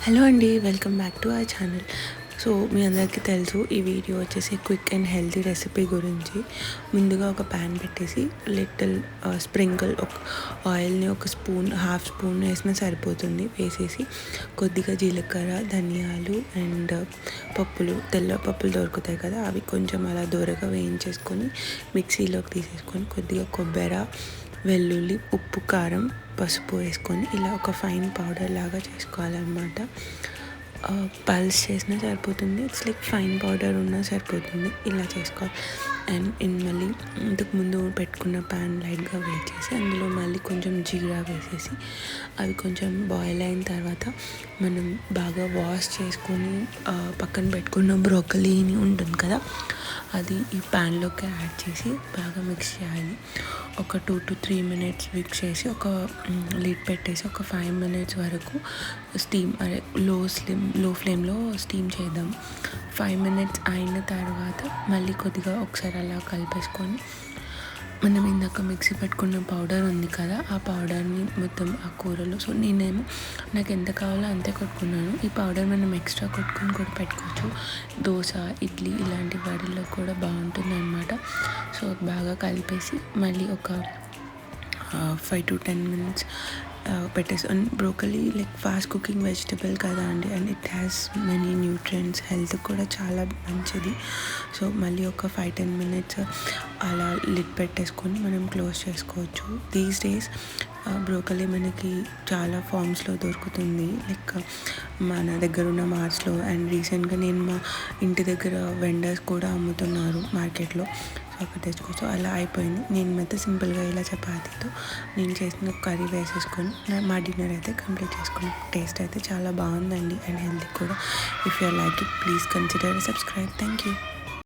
Hello అండి, welcome back to our channel. So మీ అందరికీ తెలుసు, ఈ వీడియో వచ్చేసి క్విక్ అండ్ హెల్తీ రెసిపీ గురించి. ముందుగా ఒక ప్యాన్ పెట్టేసి లిటిల్ స్ప్రింకిల్ ఒక ఆయిల్ని ఒక హాఫ్ స్పూన్ వేసినా సరిపోతుంది. వేసేసి కొద్దిగా జీలకర్ర, ధనియాలు అండ్ తెల్ల పప్పులు దొరుకుతాయి కదా, అవి కొంచెం అలా దూరగా వేయించేసుకొని మిక్సీలోకి తీసేసుకొని కొద్దిగా కొబ్బరి, వెల్లుల్లి, ఉప్పు, కారం, పసుపు వేసుకొని ఇలా ఒక ఫైన్ పౌడర్ లాగా చేసుకోవాలన్నమాట. పల్స్ చేసినా సరిపోతుంది, ఇట్స్ లైక్ ఫైన్ పౌడర్ ఉన్నా సరిపోతుంది. ఇలా చేసుకోవాలి. అండ్ మళ్ళీ ఇంతకుముందు పెట్టుకున్న ప్యాన్ లైట్గా వేడి చేసి అందులో మళ్ళీ కొంచెం జీరా వేసేసి అవి కొంచెం బాయిల్ అయిన తర్వాత మనం బాగా వాష్ చేసుకొని పక్కన పెట్టుకున్న బ్రోకలీని ఉంటుంది కదా, అది ఈ ప్యాన్లోకి యాడ్ చేసి బాగా మిక్స్ చేయాలి. ఒక 2 to 3 minutes మిక్స్ చేసి ఒక లిడ్ పెట్టేసి ఒక 5 minutes వరకు లో ఫ్లేమ్లో స్టీమ్ చేద్దాం. 5 minutes అయిన తర్వాత మళ్ళీ కొద్దిగా ఒకసారి అలా కలిపేసుకొని మనం ఇందాక మిక్సీ పెట్టుకున్న పౌడర్ ఉంది కదా, ఆ పౌడర్ని మొత్తం ఆ కూరలో, సో నేనేమో నాకు ఎంత కావాలో అంతే కొట్టుకున్నాను. ఈ పౌడర్ మనం ఎక్స్ట్రా కొట్టుకొని కూడా పెట్టుకోవచ్చు. దోశ, ఇడ్లీ ఇలాంటి వాటిల్లో కూడా బాగుంటుంది అన్నమాట. సో బాగా కలిపేసి మళ్ళీ ఒక 5 to 10 minutes పెట్టేసి. And broccoli like fast cooking vegetable కదా అండి, and it has many nutrients, health కూడా చాలా మంచిది. సో మళ్ళీ ఒక 5-10 minutes అలా లిడ్ పెట్టేసుకొని మనం క్లోజ్ చేసుకోవచ్చు. దీస్ డేస్ బ్రోకలీ మనకి చాలా ఫామ్స్లో దొరుకుతుంది, లైక్ మన దగ్గర ఉన్న మార్ట్స్లో. అండ్ రీసెంట్గా నేను మా ఇంటి దగ్గర వెండర్స్ కూడా అమ్ముతున్నారు మార్కెట్లో, సో అక్కడ తెచ్చుకోవచ్చు. అలా అయిపోయింది. నేను మొత్తం సింపుల్గా ఇలా చపాతీతో నేను చేసిన కర్రీ వేసేసుకొని మా డిన్నర్ అయితే కంప్లీట్ చేసుకున్నాం. టేస్ట్ అయితే చాలా బాగుందండి అండ్ హెల్తీ కూడా. If you like it, please consider subscribe. Thank you.